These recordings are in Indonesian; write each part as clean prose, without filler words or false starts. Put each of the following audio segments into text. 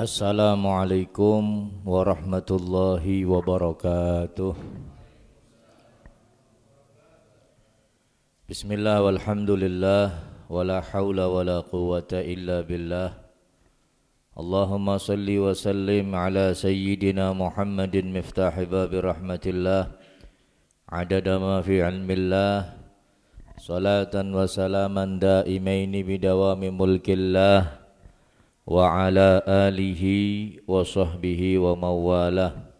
Assalamualaikum warahmatullahi wabarakatuh. Bismillah walhamdulillah wala haula wala quwwata illa billah. Allahumma salli wa sallim ala sayyidina Muhammadin miftahi babi rahmatillah adada ma fi ilmillah salatan wa salaman daimaini bidawami mulkillah wa ala alihi wa sahbihi wa mawalah.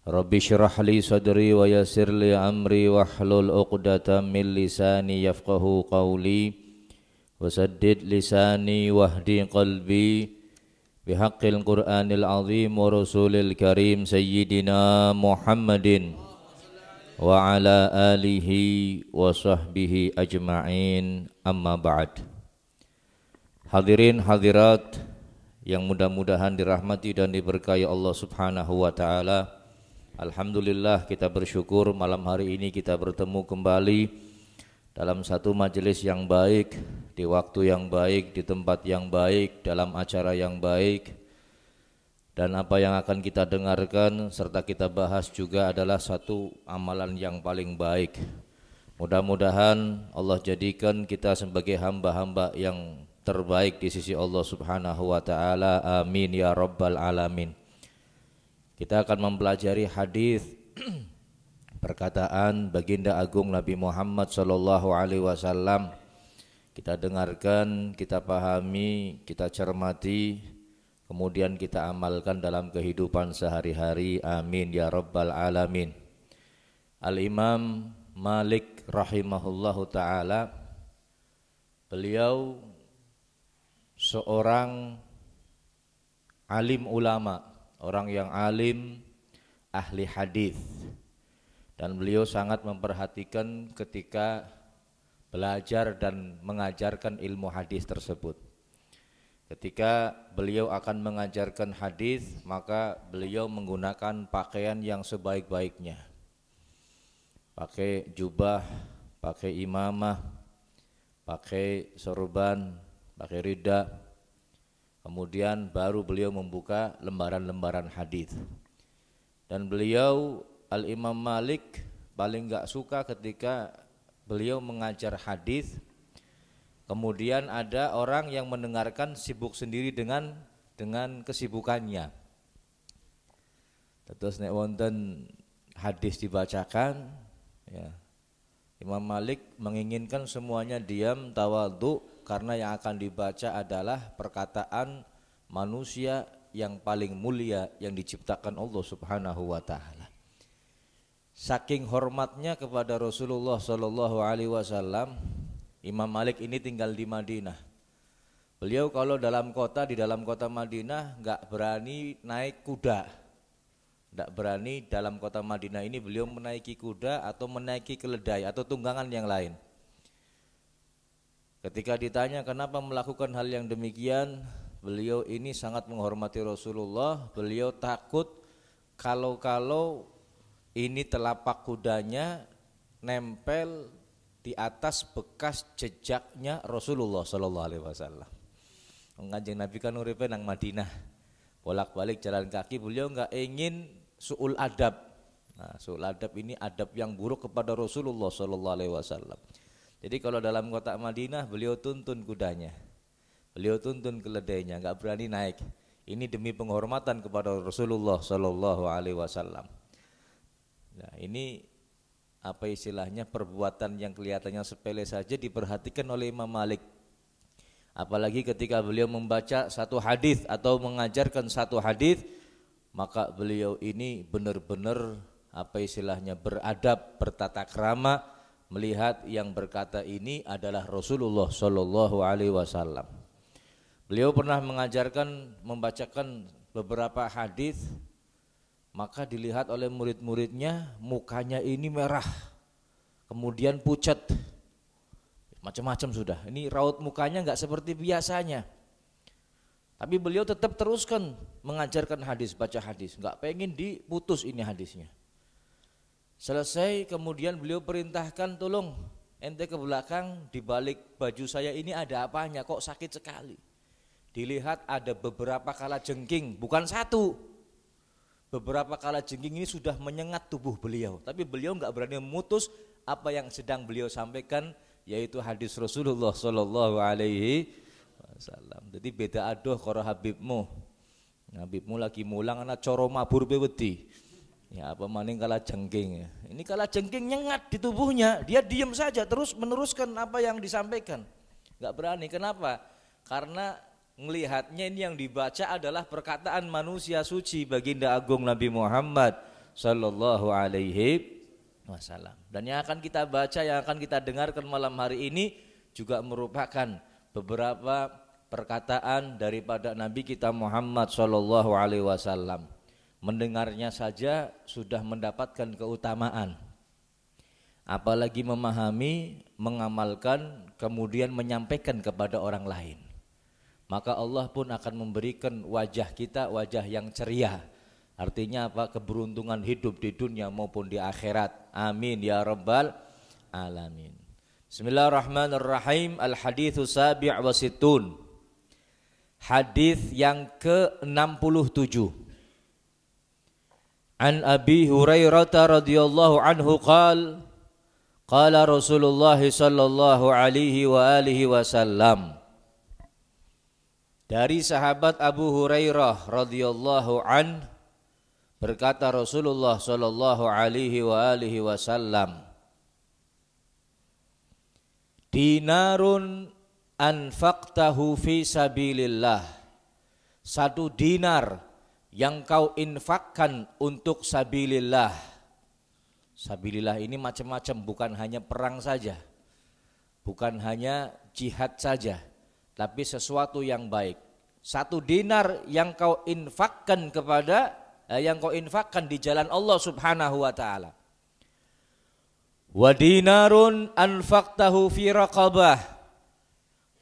Rabbi syrah li sadri wa yassir li amri wahlul uqdatam min lisani yafqahu qawli wa saddid lisani wahdi qalbi bihaqqil qur'anil azim wa rasulil karim sayyidina Muhammadin wa ala alihi wa sahbihi ajma'in, amma ba'd. Hadirin hadirat yang mudah-mudahan dirahmati dan diberkahi Allah Subhanahu wa taala. Alhamdulillah, kita bersyukur malam hari ini kita bertemu kembali dalam satu majelis yang baik, di waktu yang baik, di tempat yang baik, dalam acara yang baik. Dan apa yang akan kita dengarkan serta kita bahas juga adalah satu amalan yang paling baik. Mudah-mudahan Allah jadikan kita sebagai hamba-hamba yang terbaik di sisi Allah Subhanahu wa taala. Amin ya rabbal alamin. Kita akan mempelajari hadis perkataan baginda agung Nabi Muhammad sallallahu alaihi wasallam. Kita dengarkan, kita pahami, kita cermati, kemudian kita amalkan dalam kehidupan sehari-hari. Amin ya rabbal alamin. Al-Imam Malik rahimahullahu taala, beliau seorang alim ulama, orang yang alim, ahli hadis, dan beliau sangat memperhatikan ketika belajar dan mengajarkan ilmu hadis tersebut. Ketika beliau akan mengajarkan hadis, maka beliau menggunakan pakaian yang sebaik-baiknya, pakai jubah, pakai imamah, pakai sorban, pakai rida. Kemudian baru beliau membuka lembaran-lembaran hadis. Dan beliau Al-Imam Malik paling enggak suka ketika beliau mengajar hadis, kemudian ada orang yang mendengarkan sibuk sendiri dengan kesibukannya. Terus nek wonten hadis dibacakan, ya, Imam Malik menginginkan semuanya diam, tawadhu, karena yang akan dibaca adalah perkataan manusia yang paling mulia yang diciptakan Allah Subhanahu wa taala. Saking hormatnya kepada Rasulullah sallallahu alaihi wasallam, Imam Malik ini tinggal di Madinah. Beliau kalau di dalam kota Madinah enggak berani naik kuda. Enggak berani dalam kota Madinah ini beliau menaiki kuda atau menaiki keledai atau tunggangan yang lain. Ketika ditanya kenapa melakukan hal yang demikian, beliau ini sangat menghormati Rasulullah. Beliau takut kalau ini telapak kudanya nempel di atas bekas jejaknya Rasulullah sallallahu alaihi wasallam. Kanjeng Nabi kan uripe nang Madinah, bolak-balik jalan kaki, beliau enggak ingin suul adab. Nah, suul adab ini adab yang buruk kepada Rasulullah sallallahu alaihi wasallam. Jadi kalau dalam kota Madinah beliau tuntun kudanya, beliau tuntun keledainya, enggak berani naik. Ini demi penghormatan kepada Rasulullah sallallahu alaihi wasallam. Nah, ini apa istilahnya, perbuatan yang kelihatannya sepele saja diperhatikan oleh Imam Malik. Apalagi ketika beliau membaca satu hadis atau mengajarkan satu hadis, maka beliau ini benar-benar apa istilahnya beradab, bertata krama, melihat yang berkata ini adalah Rasulullah sallallahu alaihi wasallam. Beliau pernah mengajarkan, membacakan beberapa hadis, maka dilihat oleh murid-muridnya mukanya ini merah, kemudian pucat, macam-macam sudah. Ini raut mukanya enggak seperti biasanya. Tapi beliau tetap teruskan mengajarkan hadis, baca hadis, enggak pengen diputus ini hadisnya. Selesai kemudian beliau perintahkan, tolong ente ke belakang, di balik baju saya ini ada apanya kok sakit sekali. dilihat ada beberapa kalajengking, bukan satu. Beberapa kalajengking ini sudah menyengat tubuh beliau, tapi beliau enggak berani memutus apa yang sedang beliau sampaikan, yaitu hadis Rasulullah sallallahu alaihi wasallam. Jadi beda adoh karo Habibmu. Habibmu lagi mulang ana coro mabur pe wedi. Ya apa maning kalajengking. Ini kalajengking nyengat di tubuhnya, dia diam saja terus meneruskan apa yang disampaikan. Enggak berani. Kenapa? Karena melihatnya ini yang dibaca adalah perkataan manusia suci baginda agung Nabi Muhammad sallallahu alaihi wasallam. Dan yang akan kita baca, yang akan kita dengarkan malam hari ini juga merupakan beberapa perkataan daripada Nabi kita Muhammad sallallahu alaihi wasallam. Mendengarnya saja sudah mendapatkan keutamaan. Apalagi memahami, mengamalkan, kemudian menyampaikan kepada orang lain. Maka Allah pun akan memberikan wajah kita wajah yang ceria. Artinya apa? Keberuntungan hidup di dunia maupun di akhirat. Amin ya rabbal alamin. Bismillahirrahmanirrahim. Al-haditsu sabi' wa sittun. Hadis yang ke-67. An Abi Hurairah radhiyallahu anhu qala Rasulullah sallallahu alaihi wa alihi wasallam. Dari sahabat Abu Hurairah radhiyallahu an berkata Rasulullah sallallahu alaihi wa alihi wasallam, dinarun anfaqtahu fi sabilillah. Satu dinar yang kau infakkan untuk sabilillah. Sabilillah ini macam-macam, bukan hanya perang saja, bukan hanya jihad saja, tapi sesuatu yang baik. Satu dinar yang kau infakkan yang kau infakkan di jalan Allah Subhanahu wa taala. Wa dinarun anfaqtahu fi raqabah.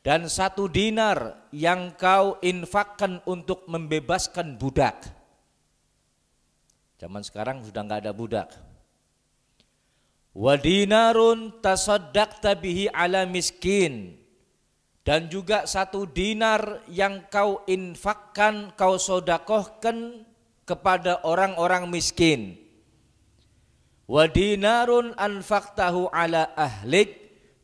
Dan satu dinar yang kau infakkan untuk membebaskan budak. Zaman sekarang sudah enggak ada budak. Wa dinarun tasaddaqta bihi ala miskin. Dan juga satu dinar yang kau infakkan, kau sodakohkan kepada orang-orang miskin. Wa dinarun anfaqtahu ala ahlik.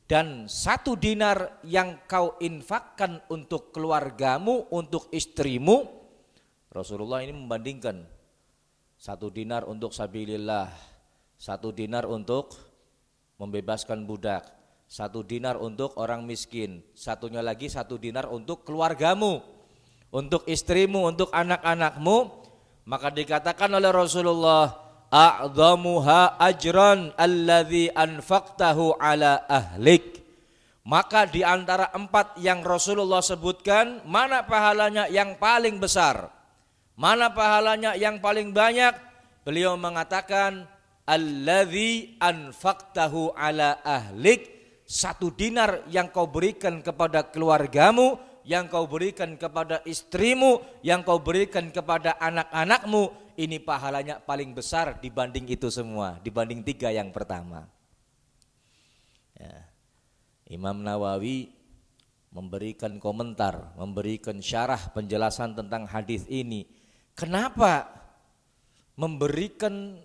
Dan satu dinar yang kau infakkan untuk keluargamu, untuk istrimu. Rasulullah ini membandingkan satu dinar untuk sabilillah, satu dinar untuk membebaskan budak, satu dinar untuk orang miskin, satunya lagi satu dinar untuk keluargamu, untuk istrimu, untuk anak-anakmu. Maka dikatakan oleh Rasulullah, a'dhamuha ajran alladzi anfaqtahu ala ahlik. Maka di antara empat yang Rasulullah sebutkan, mana pahalanya yang paling besar? Mana pahalanya yang paling banyak? Beliau mengatakan alladzi anfaqtahu ala ahlik. Satu dinar yang kau berikan kepada keluargamu, yang kau berikan kepada istrimu, yang kau berikan kepada anak-anakmu. Ini pahalanya paling besar dibanding itu semua, dibanding tiga yang pertama. Ya. Imam Nawawi memberikan komentar, memberikan syarah penjelasan tentang hadis ini. Kenapa memberikan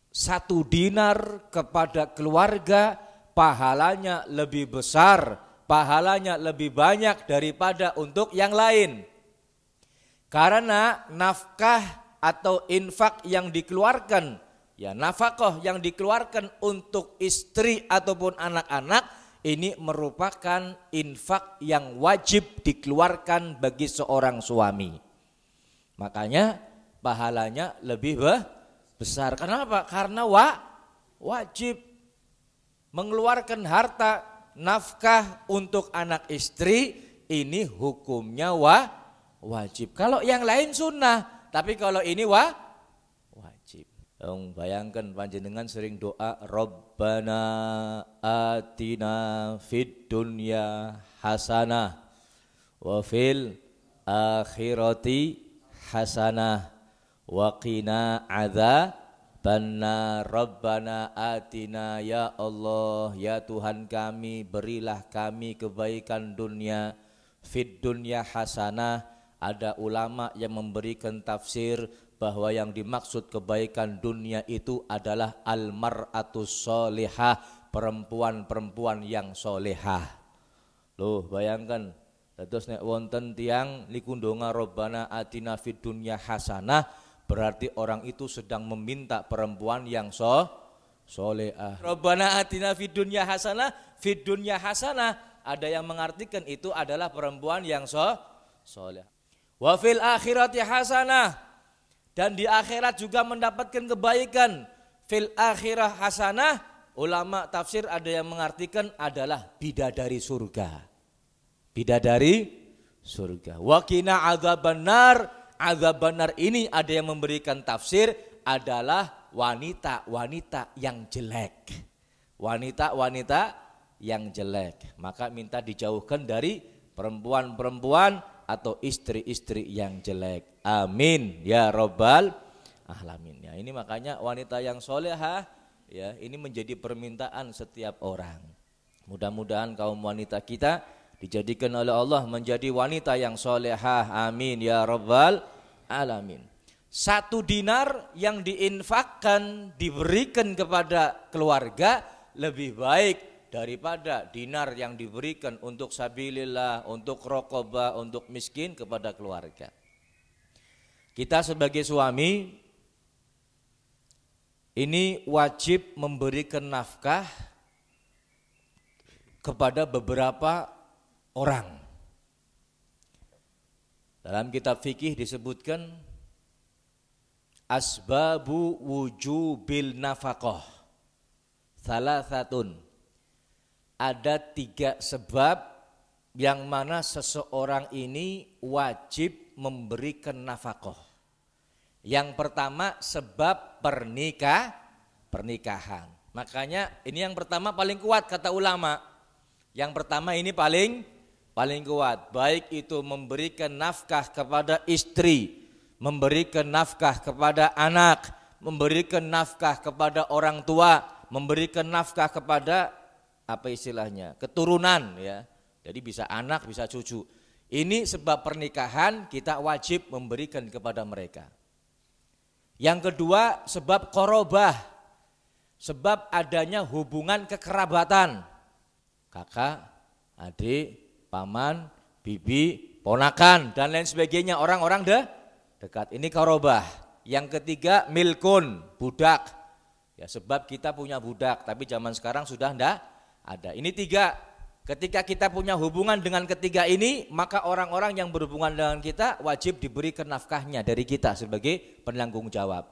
satu dinar kepada keluarga pahalanya lebih besar, pahalanya lebih banyak daripada untuk yang lain? Karena nafkah atau infak yang dikeluarkan, ya nafkah yang dikeluarkan untuk istri ataupun anak-anak, ini merupakan infak yang wajib dikeluarkan bagi seorang suami. Makanya pahalanya lebih besar. Kenapa? Karena wajib mengeluarkan harta nafkah untuk anak istri, ini hukumnya wajib. Kalau yang lain sunnah, tapi kalau ini wajib. Bayangkan panjenengan sering doa Rabbana atina fid dunya hasanah wa fil akhirati hasanah wa qina adzabannar. Rabbana atina, ya Allah, ya Tuhan kami, berilah kami kebaikan dunia, fid dunya hasanah, Ada ulama yang memberikan tafsir bahwa yang dimaksud kebaikan dunia itu adalah almar'atus solihah, perempuan-perempuan yang solehah. Loh bayangkan, terus nek wonten tiang likundonga robbana atina fid dunya hasanah, berarti orang itu sedang meminta perempuan yang solehah. Robbana atina fid dunya hasanah, fid dunya hasanah, ada yang mengartikan itu adalah perempuan yang soleh. Wa fil akhirati hasanah, dan di akhirat juga mendapatkan kebaikan. Fil akhirah hasanah, ulama tafsir ada yang mengartikan adalah bidadari surga. Bidadari surga. Wa qina adzabannar, adzabannar ini ada yang memberikan tafsir adalah wanita-wanita yang jelek. Wanita-wanita yang jelek. Maka minta dijauhkan dari perempuan-perempuan atau istri-istri yang jelek. Amin ya robbal alamin. Ya, ini makanya wanita yang solehah ya, ini menjadi permintaan setiap orang. Mudah-mudahan kaum wanita kita dijadikan oleh Allah menjadi wanita yang solehah. Amin ya robbal alamin. 1 dinar yang diinfakkan, diberikan kepada keluarga lebih baik daripada dinar yang diberikan untuk sabilillah, untuk raqabah, untuk miskin kepada keluarga. Kita sebagai suami ini wajib memberikan nafkah kepada beberapa orang. Dalam kitab fikih disebutkan asbabu wujubil nafaqah salasatun. Ada 3 sebab yang mana seseorang ini wajib memberikan nafkah. Yang pertama sebab pernikahan. Makanya ini yang pertama paling kuat kata ulama. Yang pertama ini paling kuat. Baik itu memberikan nafkah kepada istri, memberikan nafkah kepada anak, memberikan nafkah kepada orang tua, memberikan nafkah kepada apa istilahnya, keturunan ya. Jadi bisa anak, bisa cucu. Ini sebab pernikahan kita wajib memberikan kepada mereka. Yang kedua sebab qorobah, sebab adanya hubungan kekerabatan. Kakak, adik, paman, bibi, ponakan dan lain sebagainya, orang-orang dekat. Ini qorobah. Yang ketiga milkun, budak. Ya sebab kita punya budak, tapi zaman sekarang sudah enggak ada. Ini 3. Ketika kita punya hubungan dengan ketiga ini, maka orang-orang yang berhubungan dengan kita wajib diberikan nafkahnya dari kita sebagai penanggung jawab.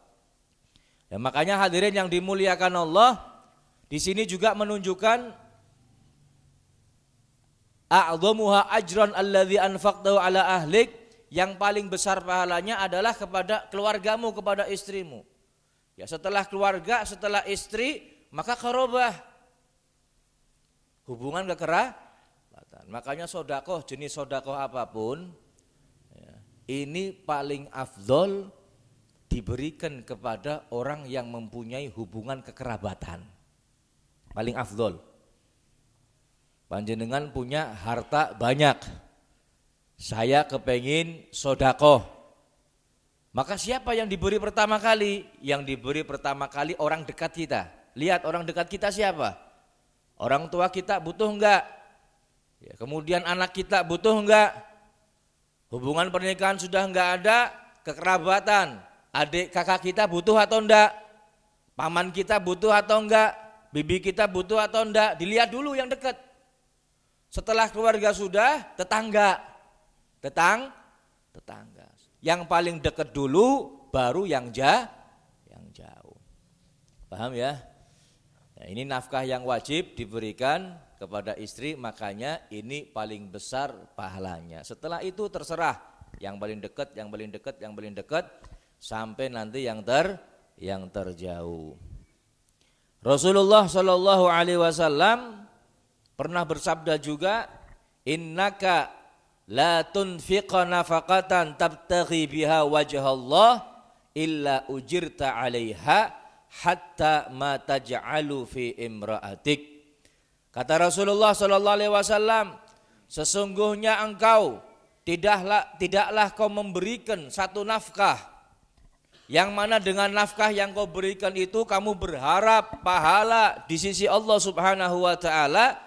Ya, makanya hadirin yang dimuliakan Allah, di sini juga menunjukkan a'dhamuha ajran alladzi anfaqtahu ala ahlik, yang paling besar pahalanya adalah kepada keluargamu, kepada istrimu. Ya, setelah keluarga, setelah istri, maka qarabah. Hubungan kekerabatan. Makanya sodakoh, jenis sodakoh apapun ya, ini paling afdol diberikan kepada orang yang mempunyai hubungan kekerabatan. Paling afdol. Panjenengan punya harta banyak, saya kepengin sodakoh. Maka siapa yang diberi pertama kali? Yang diberi pertama kali orang dekat kita. Lihat orang dekat kita siapa? Orang tua kita butuh enggak? Ya, kemudian anak kita butuh enggak? Hubungan pernikahan sudah enggak ada, kekerabatan. Adik kakak kita butuh atau enggak? Paman kita butuh atau enggak? Bibi kita butuh atau enggak? Dilihat dulu yang dekat. Setelah keluarga sudah, tetangga. Tetangga. Yang paling dekat dulu, baru yang jauh. Paham ya? Nah, ini nafkah yang wajib diberikan kepada istri, makanya ini paling besar pahalanya. Setelah itu terserah yang paling dekat, yang paling dekat, yang paling dekat, sampai nanti yang terjauh. Rasulullah Shallallahu Alaihi Wasallam pernah bersabda juga, innaka la tunfiqa nafaqatan tabtaghi biha wajhallah illa ujirta 'alaiha hatta ma taj'alu fi imra'atik. Kata Rasulullah sallallahu alaihi wasallam, sesungguhnya engkau Tidaklah kau memberikan satu nafkah, yang mana dengan nafkah yang kau berikan itu kamu berharap pahala di sisi Allah Subhanahu wa taala,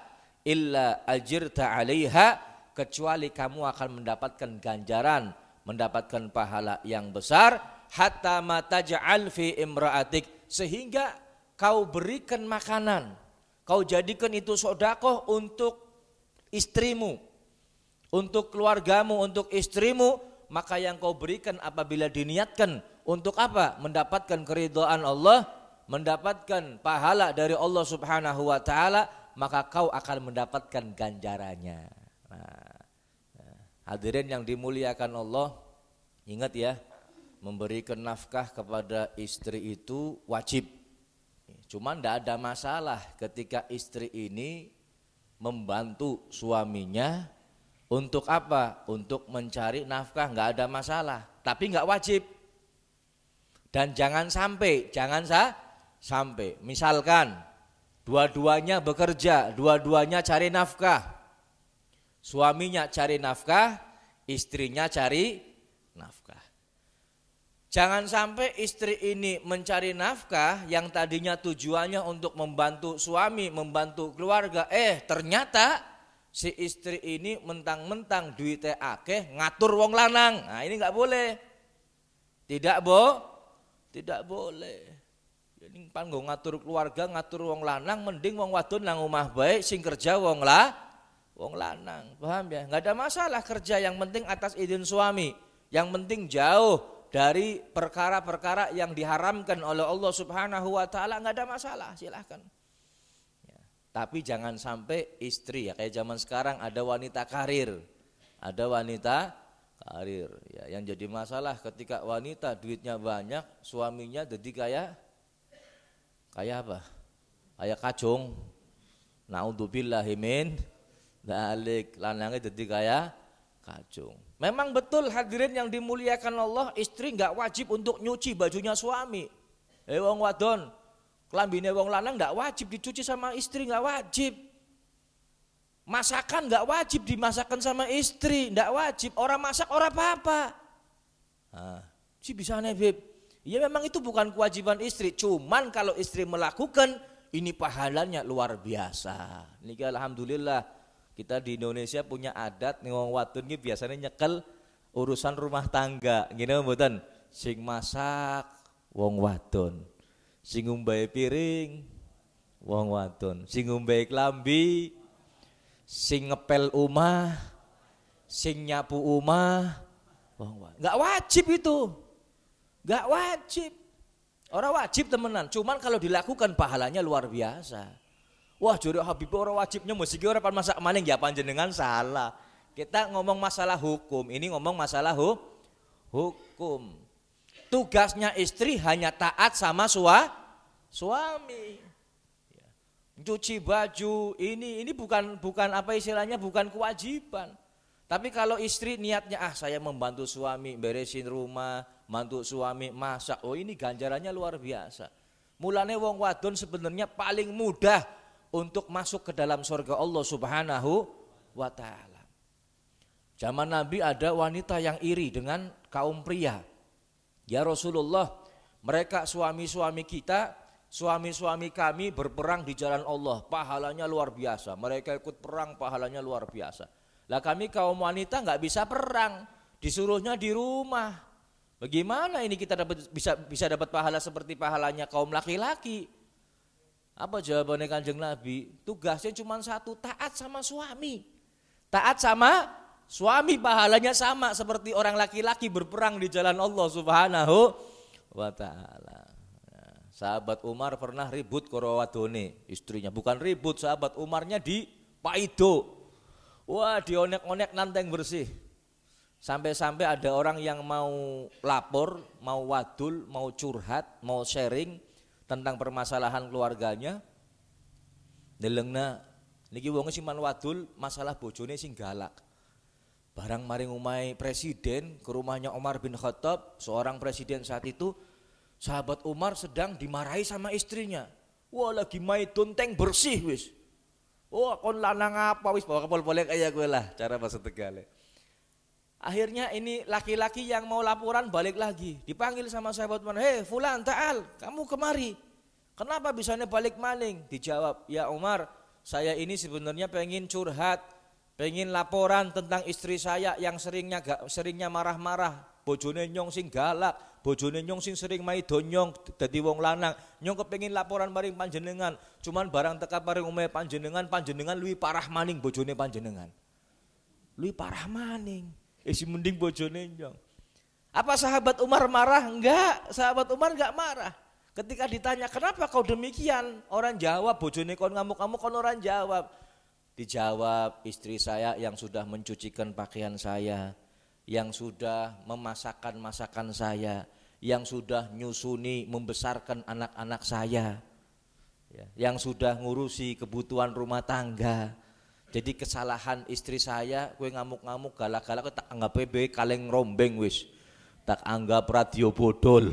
illa ajirta 'alaiha, kecuali kamu akan mendapatkan ganjaran, mendapatkan pahala yang besar, hatta ma taj'al fi imra'atik, sehingga kau berikan makanan, kau jadikan itu sedekah untuk istrimu, untuk keluargamu, untuk istrimu, maka yang kau berikan apabila diniatkan untuk apa? Mendapatkan keridhaan Allah, mendapatkan pahala dari Allah Subhanahu wa taala, maka kau akan mendapatkan ganjarannya. Hadirin yang dimuliakan Allah, ingat ya, memberikan nafkah kepada istri itu wajib. Cuman tidak ada masalah ketika istri ini membantu suaminya untuk apa? Untuk mencari nafkah, nggak ada masalah. Tapi nggak wajib. Dan jangan sampai, misalkan dua-duanya bekerja, dua-duanya cari nafkah. Suaminya cari nafkah, istrinya cari nafkah. Jangan sampai istri ini mencari nafkah yang tadinya tujuannya untuk membantu suami, membantu keluarga. Ternyata si istri ini mentang-mentang duitnya akeh ngatur wong lanang. Nah ini nggak boleh. Tidak boleh. Ini panggo ngatur keluarga, ngatur wong lanang, mending wong wadon nang omah bae, sing kerja wong lanang. Paham ya? Nggak ada masalah kerja, yang penting atas izin suami. Yang penting jauh dari perkara-perkara yang diharamkan oleh Allah Subhanahu wa taala, nggak ada masalah, silahkan. Tapi jangan sampai istri, ya kayak zaman sekarang ada wanita karir. Ya, yang jadi masalah ketika wanita duitnya banyak, suaminya jadi kayak apa? Kayak kacung. Naudzubillahi min dzalik, lanangnya jadi kayak kacung. Memang betul hadirin yang dimuliakan Allah, istri enggak wajib untuk nyuci bajunya suami. Wong wadon, kelambine wong lanang enggak wajib dicuci sama istri, enggak wajib. Masakan enggak wajib dimasakkan sama istri, enggak wajib. Orang masak orang apa-apa. Si bisa nih Beb. Ya memang itu bukan kewajiban istri, cuman kalau istri melakukan ini pahalanya luar biasa. Niki alhamdulillah kita di Indonesia punya adat nih wong wadon iki biasanya nyekel urusan rumah tangga, ngene mboten? Sing masak wong wadon. Sing ngumbahi piring wong wadon, sing ngumbahi klambi, sing ngepel omah, sing nyapu omah wong wadon. Enggak wajib itu. Enggak wajib. Orang wajib temenan, cuman kalau dilakukan pahalanya luar biasa. Wah, jare Habib orang wajibnya mesti ora pan masak maning ya panjenengan salah. Kita ngomong masalah hukum, ini ngomong masalah hukum. Tugasnya istri hanya taat sama suami. Cuci baju ini bukan apa istilahnya, bukan kewajiban. Tapi kalau istri niatnya saya membantu suami beresin rumah, bantu suami masak, ini ganjarannya luar biasa. Mulane wong wadon sebenarnya paling mudah untuk masuk ke dalam surga Allah Subhanahu wa taala. Zaman Nabi ada wanita yang iri dengan kaum pria. Ya Rasulullah, mereka suami-suami kita, suami-suami kami berperang di jalan Allah, pahalanya luar biasa. Mereka ikut perang, pahalanya luar biasa. Lah kami kaum wanita nggak bisa perang, disuruhnya di rumah. Bagaimana ini kita bisa dapat pahala seperti pahalanya kaum laki-laki? Apa jawabannya Kanjeng Nabi? Tugasnya cuma satu, taat sama suami. Taat sama suami pahalanya sama seperti orang laki-laki berperang di jalan Allah Subhanahu wa taala. Sahabat Umar pernah ribut karo wadone, istrinya. Bukan ribut, sahabat Umarnya di paido. Wah, dionek-onek nanteng bersih. Sampai-sampai ada orang yang mau lapor, mau wadul, mau curhat, mau sharing tentang permasalahan keluarganya. Delengna niki wong sing man wadul masalah bojone sing galak. Barang maring umai presiden, ke rumahnya Umar bin Khattab, seorang presiden saat itu, sahabat Umar sedang dimarahi sama istrinya. Wah, lagi maidun teng bersih wis. Wah, kon lanang apa wis bawa kapal boleh kayak gue lah, cara bahasa Tegal. Akhirnya ini laki-laki yang mau laporan balik lagi, dipanggil sama sahabat Umar, "Hei fulan ta'al, kamu kemari. Kenapa bisanya balik maning?" Dijawab, "Ya Umar, saya ini sebenarnya pengen curhat, pengen laporan tentang istri saya yang seringnya marah-marah, bojone nyong sing galak, bojone nyong sing sering maido nyong dadi wong lanang. Nyong kepengin laporan maring panjenengan, cuman barang teka paring omahe panjenengan luwih parah maning bojone panjenengan. Luwih parah maning. Isi mending bojone nyong." Apa sahabat Umar marah? Enggak, sahabat Umar enggak marah. Ketika ditanya, "Kenapa kau demikian?" Orang jawab, "Bojone kon ngamuk-ngamuk," kon orang jawab. Dijawab, "Istri saya yang sudah mencucikan pakaian saya, yang sudah memasakkan masakan saya, yang sudah nyusuni membesarkan anak-anak saya, yang sudah ngurusi kebutuhan rumah tangga. Jadi kesalahan istri saya, kue ngamuk-ngamuk galak-galak, tak anggap PB kaleng rombeng wis, tak anggap radio bodol.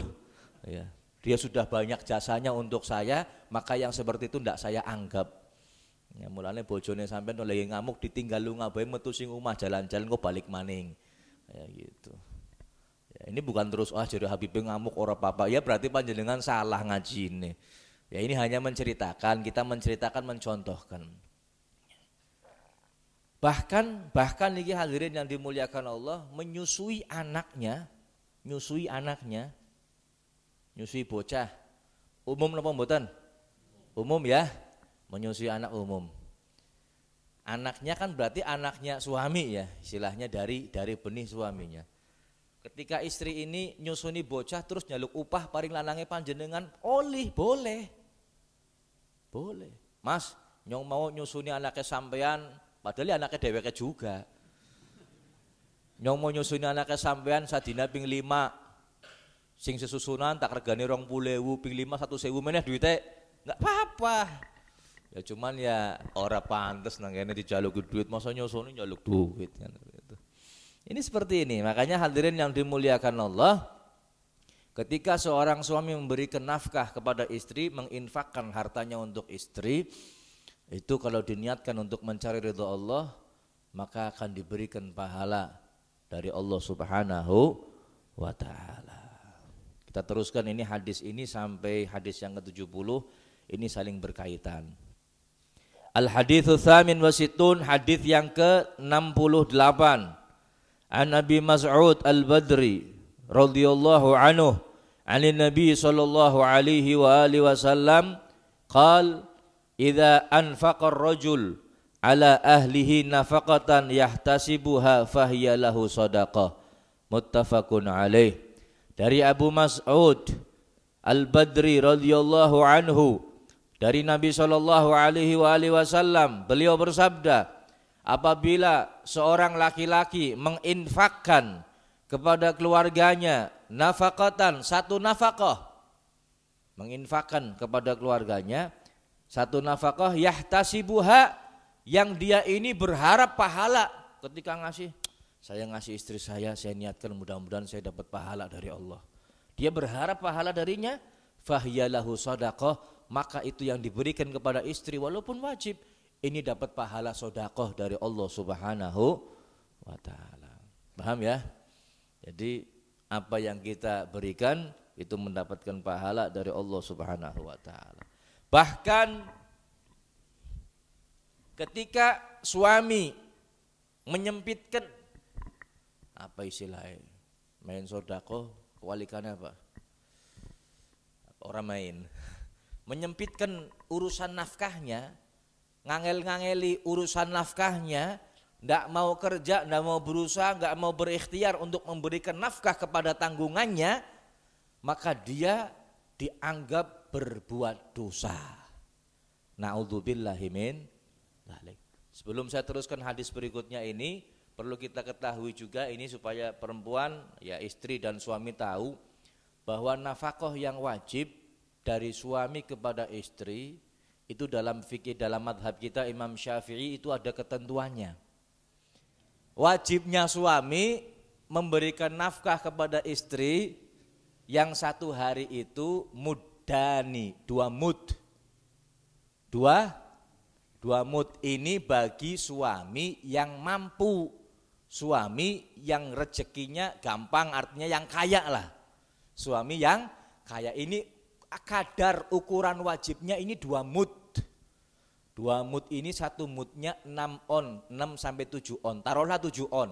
Ya, dia sudah banyak jasanya untuk saya, maka yang seperti itu ndak saya anggap." Ya, mulane bojone sampean lagi ngamuk ditinggal lu ngabae metu sing omah jalan-jalan kok balik maning. Ya gitu. Ya, ini bukan terus jadi Habib ngamuk ora apa-apa. Ya berarti panjenengan salah ngajine. Ya ini hanya menceritakan, kita menceritakan, mencontohkan. Bahkan niki hadirin yang dimuliakan Allah, menyusui anaknya, nyusui bocah. Umum napa mboten? Umum ya, menyusui anak umum. Anaknya kan berarti anaknya suami ya, istilahnya dari benih suaminya. Ketika istri ini nyusuni bocah terus nyaluk upah paring lanange panjenengan, boleh. Mas, nyong mau nyusuni anaknya sampean, padahal anaknya dheweke juga. Nyong mau nyusuni anaknya sampean sadina ping 5. Sing sesusunan tak regane 20.000, ping 5 1.000 meneh duite. Enggak apa-apa. Ya cuman ya ora pantes nang kene dijaluk duit, masa nyusuni njaluk duit kan gitu. Ini seperti ini, makanya hadirin yang dimuliakan Allah, ketika seorang suami memberikan nafkah kepada istri, menginfakkan hartanya untuk istri, itu kalau diniatkan untuk mencari ridha Allah, maka akan diberikan pahala dari Allah Subhanahu wa taala. Kita teruskan ini hadis ini sampai hadis yang ke-70, ini saling berkaitan. Al haditsu tsamin wa sittun, hadis yang ke-68. An Abi Mas'ud Al-Badri radhiyallahu anhu, 'anin Nabi sallallahu alaihi wa alihi wasallam qala idza anfaqa ar-rajul ala ahlihi nafaqatan yahtasibuha fahiya lahu shadaqah. Muttafaqun alaih. Dari Abu Mas'ud Al-Badri radhiyallahu anhu, dari Nabi sallallahu alaihi wasallam, beliau bersabda, apabila seorang laki-laki menginfakkan kepada keluarganya nafaqatan, satu nafkah, menginfakkan kepada keluarganya satu nafkah, yahtasibuha, yang dia ini berharap pahala ketika ngasih. Saya ngasih istri saya niatkan mudah-mudahan saya dapat pahala dari Allah. Dia berharap pahala darinya, fahiyalahu shadaqah, maka itu yang diberikan kepada istri walaupun wajib, ini dapat pahala sedekah dari Allah Subhanahu wa taala. Paham ya? Jadi apa yang kita berikan itu mendapatkan pahala dari Allah Subhanahu wa taala. Bahkan ketika suami menyempitkan, apa istilahnya, main sedekah, kewalikannya apa? Orang main menyempitkan urusan nafkahnya, ngangel-ngangeli urusan nafkahnya, ndak mau kerja, ndak mau berusaha, nggak mau berikhtiar untuk memberikan nafkah kepada tanggungannya, maka dia dianggap berbuat dosa. Na'udzubillahi min dzalik. Sebelum saya teruskan hadis berikutnya ini, perlu kita ketahui juga ini supaya perempuan, ya istri dan suami tahu bahwa nafkah yang wajib dari suami kepada istri itu dalam fikih, dalam madhab kita Imam Syafi'i itu ada ketentuannya. Wajibnya suami memberikan nafkah kepada istri yang satu hari itu mudani, 2 mud. Dua mud ini bagi suami yang mampu. Suami yang rezekinya gampang, artinya yang kaya lah. Suami yang kaya. Ini kadar ukuran wajibnya ini 2 mud. 2 mud ini 1 mudnya 6 on, 6 sampai 7 on. Taruhlah 7 on.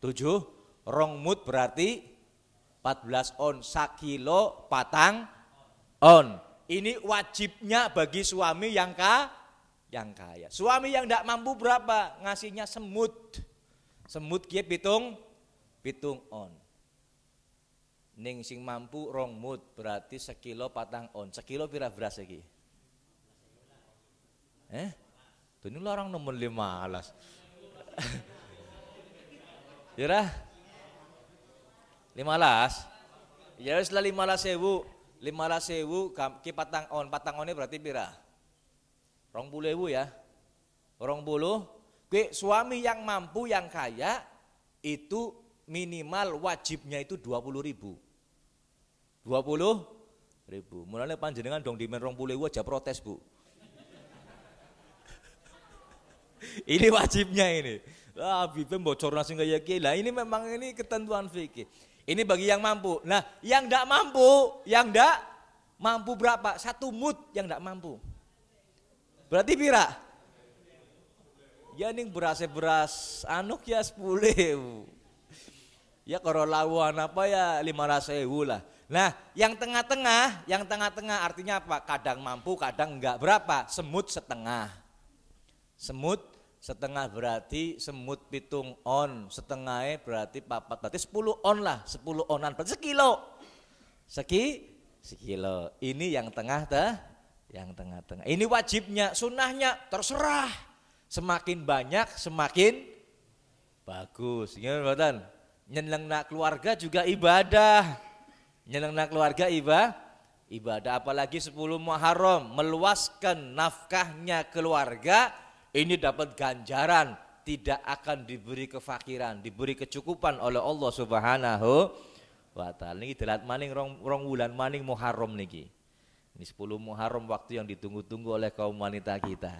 7 rong mud berarti 14 on. 1 kilo patang on. Ini wajibnya bagi suami yang kaya. Suami yang tidak mampu berapa? Ngasihnya semut. Semut kia pitung on. Ning sing mampu rong mud berarti 1 kilo patang on. 1 kilo pira beras iki? Ini orang nomor 15. Ya 15. Ya wis lah 15.000. 15.000 ki patang on. Patang onnya berarti pira? 20.000 ya. 20. Kuwi suami yang mampu yang kaya itu minimal wajibnya itu 20.000. 20.000. Mulane panjenengan dong dimen 20.000 aja protes, Bu. Ini wajibnya ini. Bibem bocor langsung kayak gini. Lah ini memang ini ketentuan fikih. Ini bagi yang mampu. Nah, yang enggak mampu berapa? 1 mud yang enggak mampu. Berarti pira? Ya ning beras anuk ya 10.000. Ya kalau lawan apa ya 500.000 lah. Nah, yang tengah-tengah artinya apa? Kadang mampu, kadang enggak. Berapa? Semut setengah. Semut setengah berarti semut pitung on, setengahnya berarti papat, berarti 10 on lah, 10 onan berarti sekilo. Sekilo. Ini yang tengah-tengah. Ini wajibnya, sunnahnya terserah. Semakin banyak semakin bagus. Gimana Badan? Nyenengna keluarga juga ibadah. Nyenengna keluarga ibadah, apalagi 10 Muharram, meluaskan nafkahnya keluarga. Ini dapat ganjaran, tidak akan diberi kefakiran, diberi kecukupan oleh Allah Subhanahu wa taala. Niki delat maning rong wulan maning Muharram niki. Ini 10 Muharram, waktu yang ditunggu-tunggu oleh kaum wanita kita.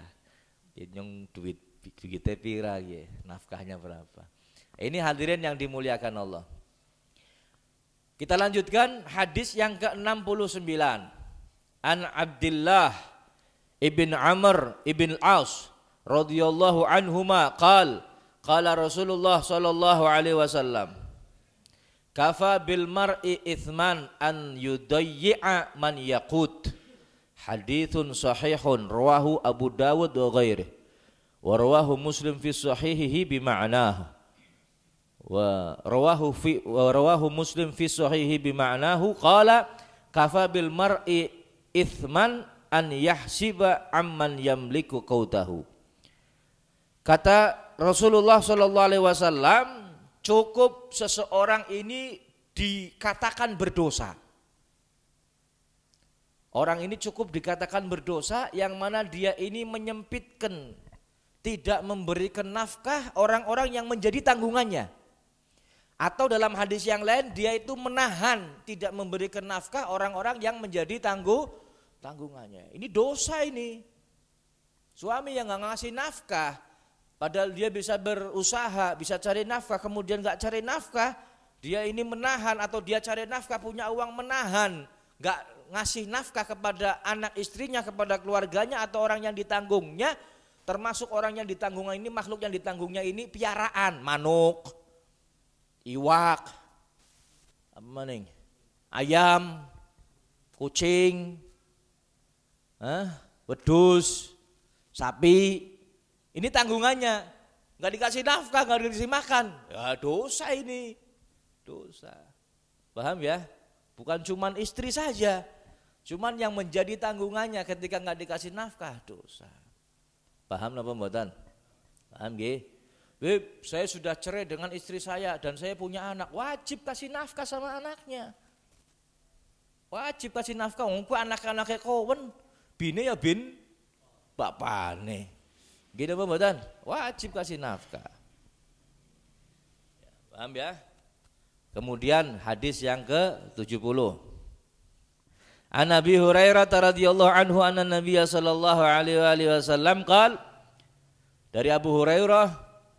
Nyong duitnya pira ya, nafkahnya berapa. Ini hadirin yang dimuliakan Allah. Kita lanjutkan hadis yang ke-69. An Abdullah ibn Amr ibn Aus radhiyallahu anhuma qala Rasulullah sallallahu alaihi wasallam kafa bil mar'i ithman an yudayyi'a man yaqut. Haditsun sahihun rawahu Abu Dawud wa ghairihi wa rawahu Muslim fi sahihihi bima'nahu wa rawahu Muslim fi sahihihi bima'nahu qala kafa bil mar'i ithman an yahsiba amman yamliku qautahu. Kata Rasulullah sallallahu alaihi wasallam, cukup seseorang ini dikatakan berdosa. Orang ini cukup dikatakan berdosa yang mana dia ini menyempitkan, tidak memberikan nafkah orang-orang yang menjadi tanggungannya. Atau dalam hadis yang lain dia itu menahan, tidak memberikan nafkah orang-orang yang menjadi tanggungannya. Ini dosa ini. Suami yang nggak ngasih nafkah, padahal dia bisa berusaha, bisa cari nafkah, kemudian nggak cari nafkah, dia ini menahan, atau dia cari nafkah punya uang menahan, nggak ngasih nafkah kepada anak istrinya, kepada keluarganya atau orang yang ditanggungnya, termasuk orang yang ditanggungnya ini, makhluk yang ditanggungnya ini piaraan, manuk, iwak, ayam, kucing, wedus, sapi. Ini tanggungannya, nggak dikasih nafkah, nggak dikasih makan, ya dosa ini, dosa. Paham ya? Bukan cuman istri saja, cuman yang menjadi tanggungannya ketika nggak dikasih nafkah dosa. Paham apa mboten? Paham nggih? Saya sudah cerai dengan istri saya dan saya punya anak, wajib kasih nafkah sama anaknya. Wajib kasih nafkah, ngku anak-anaknya kawan, bine ya bin bapane. Gitu apa mboten? Wajib kasih nafkah. Paham ya? Kemudian hadis yang ke-70. An Abi Hurairah radhiyallahu anhu anna Nabiy sallallahu alaihi wasallam qala, dari Abu Hurairah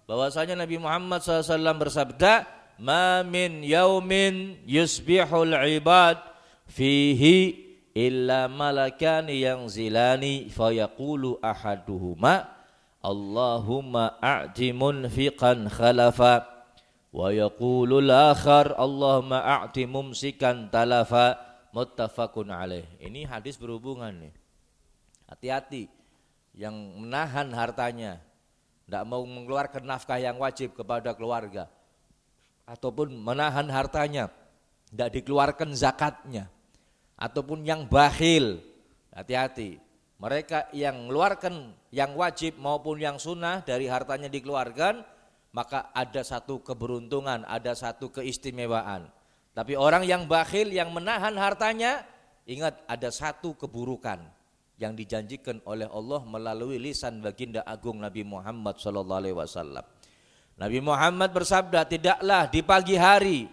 bahwasanya Nabi Muhammad SAW bersabda, "Ma min yaumin yusbihul ibad fihi illa malakani yanzilani fayaqulu ahaduhuma Allahumma a'ti munfiqan khalafa wa yaqulul akhar Allahumma a'ti mumsikan talafa." Muttafaqun alaih. Ini hadis berhubungan nih. Hati-hati yang menahan hartanya, tidak mau mengeluarkan nafkah yang wajib kepada keluarga, ataupun menahan hartanya, tidak dikeluarkan zakatnya, ataupun yang bakhil. Hati-hati, mereka yang mengeluarkan yang wajib maupun yang sunnah dari hartanya dikeluarkan, maka ada satu keberuntungan, ada satu keistimewaan. Tapi orang yang bakhil, yang menahan hartanya, ingat ada satu keburukan yang dijanjikan oleh Allah melalui lisan baginda agung Nabi Muhammad SAW. Nabi Muhammad bersabda, tidaklah di pagi hari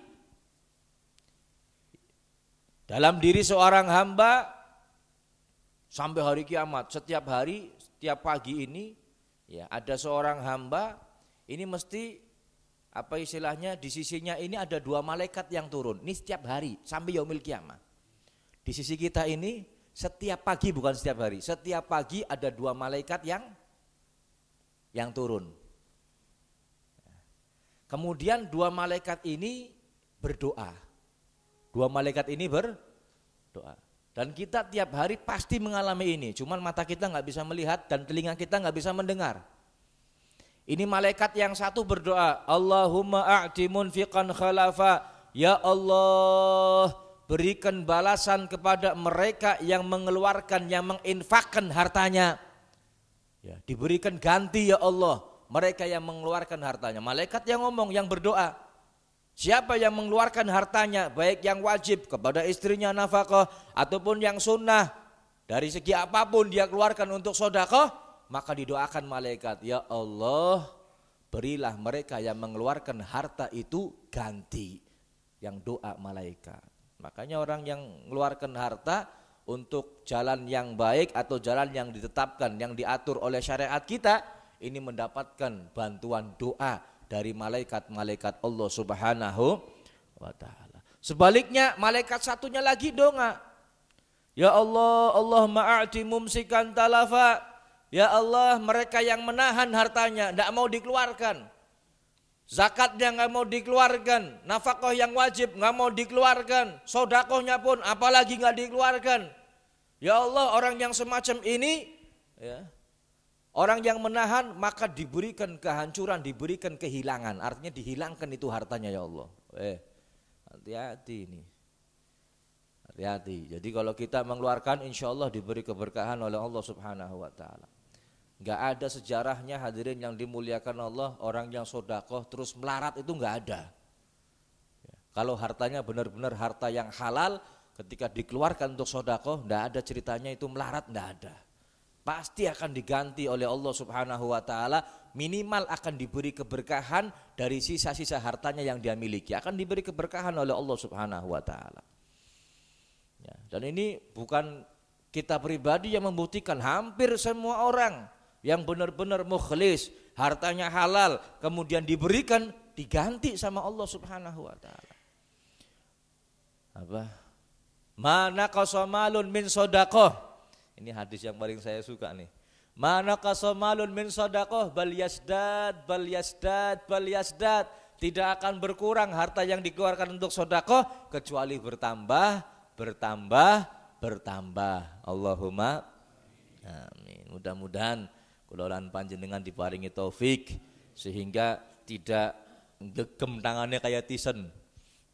dalam diri seorang hamba sampai hari kiamat, setiap hari, setiap pagi ini, ya ada seorang hamba ini mesti apa istilahnya, di sisinya ini ada 2 malaikat yang turun. Ini setiap hari sampai yaumil kiamat. Di sisi kita ini setiap pagi, bukan setiap hari, setiap pagi ada 2 malaikat yang turun. Kemudian 2 malaikat ini berdoa. 2 malaikat ini berdoa. Dan kita tiap hari pasti mengalami ini. Cuman mata kita nggak bisa melihat dan telinga kita nggak bisa mendengar. Ini malaikat yang satu berdoa, Allahumma a'ti munfiqan khalafa. Ya Allah, berikan balasan kepada mereka yang mengeluarkan, yang menginfakkan hartanya. Ya, diberikan ganti ya Allah, mereka yang mengeluarkan hartanya. Malaikat yang ngomong, yang berdoa. Siapa yang mengeluarkan hartanya, baik yang wajib kepada istrinya nafkah ataupun yang sunnah, dari segi apapun dia keluarkan untuk sedekah, maka didoakan malaikat, ya Allah, berilah mereka yang mengeluarkan harta itu ganti. Yang doa malaikat. Makanya orang yang mengeluarkan harta untuk jalan yang baik atau jalan yang ditetapkan, yang diatur oleh syariat kita, ini mendapatkan bantuan doa dari malaikat-malaikat Allah Subhanahu wa ta'ala. Sebaliknya malaikat satunya lagi doa, ya Allah, Allahumma a'ti mumsikan talafa. Ya Allah, mereka yang menahan hartanya tidak mau dikeluarkan, zakatnya nggak mau dikeluarkan, nafkah yang wajib nggak mau dikeluarkan, sedekahnya pun apalagi nggak dikeluarkan. Ya Allah, orang yang semacam ini, ya, orang yang menahan maka diberikan kehancuran, diberikan kehilangan. Artinya dihilangkan itu hartanya ya Allah. Hati-hati ini. Hati-hati. Jadi kalau kita mengeluarkan, insya Allah diberi keberkahan oleh Allah Subhanahu wa ta'ala. Gak ada sejarahnya hadirin yang dimuliakan Allah, orang yang sedekah terus melarat itu gak ada. Ya, kalau hartanya benar-benar harta yang halal, ketika dikeluarkan untuk sedekah, gak ada ceritanya itu melarat, gak ada. Pasti akan diganti oleh Allah Subhanahu wa ta'ala, minimal akan diberi keberkahan dari sisa-sisa hartanya yang dia miliki, akan diberi keberkahan oleh Allah Subhanahu wa ta'ala. Ya, dan ini bukan kita pribadi yang membuktikan, hampir semua orang yang benar-benar mukhlis, hartanya halal, kemudian diberikan, diganti sama Allah Subhanahu wa ta'ala. Apa? Mana qasamalun min sedekah. Ini hadis yang paling saya suka nih. Mana qasamalun min sedekah bal yasdad bal yasdad bal yasdad. Tidak akan berkurang harta yang dikeluarkan untuk sedekah kecuali bertambah, bertambah, bertambah. Allahumma amin. Mudah-mudahan kulolan panjenengan diparingi taufik sehingga tidak gegem tangannya kayak tisen,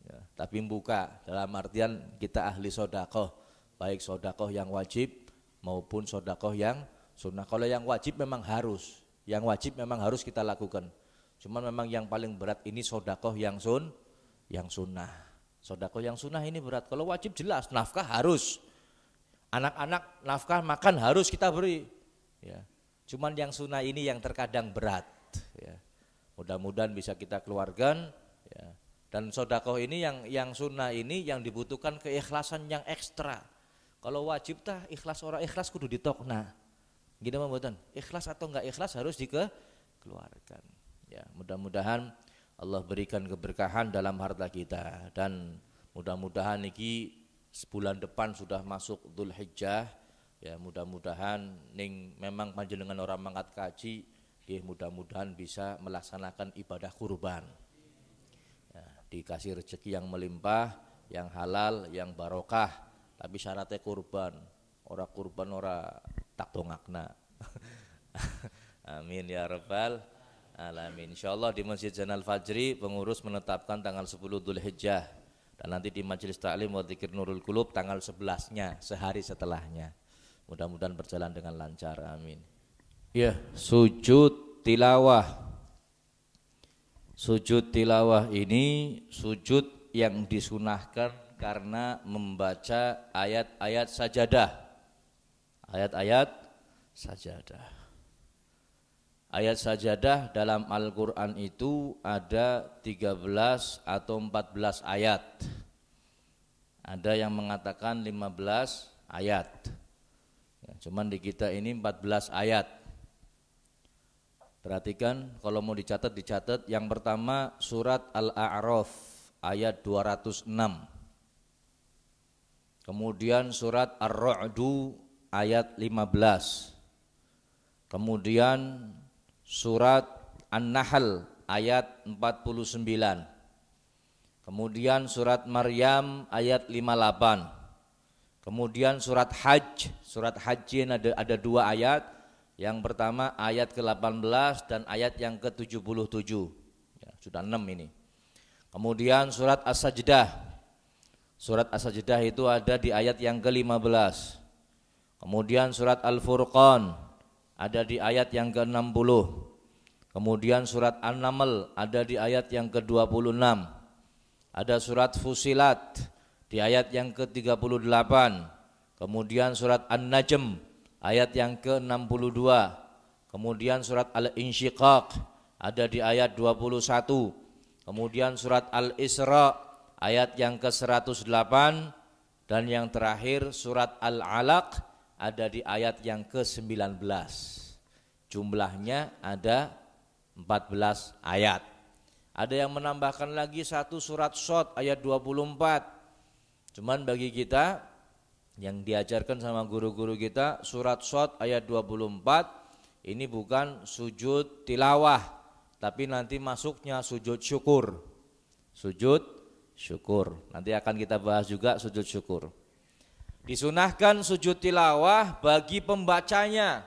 ya, tapi buka dalam artian kita ahli sedekah, baik sedekah yang wajib maupun sedekah yang sunnah. Kalau yang wajib memang harus, kita lakukan. Cuman memang yang paling berat ini sedekah yang sunnah. Sedekah yang sunnah ini berat. Kalau wajib jelas nafkah harus, anak-anak nafkah makan harus kita beri, ya. Cuman yang sunnah ini yang terkadang berat, ya. Mudah-mudahan bisa kita keluarkan, ya. Dan sedekah ini yang sunnah ini yang dibutuhkan keikhlasan yang ekstra. Kalau wajib tah ikhlas, orang ikhlas kudu ditokna. Gini mboten. Ikhlas atau enggak ikhlas harus dikeluarkan. Ya, mudah-mudahan Allah berikan keberkahan dalam harta kita, dan mudah-mudahan niki sebulan depan sudah masuk Dzulhijjah. Ya, mudah-mudahan ning memang panjenengan orang mangkat kaji, mudah-mudahan bisa melaksanakan ibadah kurban. Ya, dikasih rezeki yang melimpah, yang halal, yang barokah, tapi syaratnya kurban. Ora kurban ora tak tongakna. Amin ya rabbal alamin. Insyaallah di Masjid Zainal Fajri pengurus menetapkan tanggal 10 Dzulhijjah, dan nanti di Majelis Ta'lim wa Dzikir Nurul Qulub tanggal 11-nya, sehari setelahnya. Mudah-mudahan berjalan dengan lancar. Amin. Ya, sujud tilawah. Sujud tilawah ini sujud yang disunahkan karena membaca ayat-ayat sajadah. Ayat-ayat sajadah. Ayat sajadah dalam Al-Quran itu ada 13 atau 14 ayat. Ada yang mengatakan 15 ayat. Ya, cuman di kita ini 14 ayat. Perhatikan, kalau mau dicatat. Yang pertama surat Al-A'raf ayat 206. Kemudian surat Ar-Ra'du ayat 15. Kemudian surat An-Nahl ayat 49. Kemudian surat Maryam ayat 58. Kemudian surat Hajj. Surat Hajj ada 2 ayat. Yang pertama ayat ke-18 dan ayat yang ke-77. Ya, sudah 6 ini. Kemudian surat As-Sajdah. Surat As-Sajdah itu ada di ayat yang ke-15. Kemudian surat Al-Furqan ada di ayat yang ke-60. Kemudian surat An-Naml ada di ayat yang ke-26. Ada surat Fusilat di ayat yang ke-38. Kemudian surat An-Najm ayat yang ke-62. Kemudian surat Al-Insyiqaq ada di ayat 21. Kemudian surat Al-Isra ayat yang ke-108. Dan yang terakhir surat Al-Alaq ada di ayat yang ke-19. Jumlahnya ada 14 ayat. Ada yang menambahkan lagi satu surat Shad ayat 24. Cuman bagi kita yang diajarkan sama guru-guru kita, surat Shad ayat 24 ini bukan sujud tilawah, tapi nanti masuknya sujud syukur. Sujud syukur. Nanti akan kita bahas juga sujud syukur. Disunahkan sujud tilawah bagi pembacanya.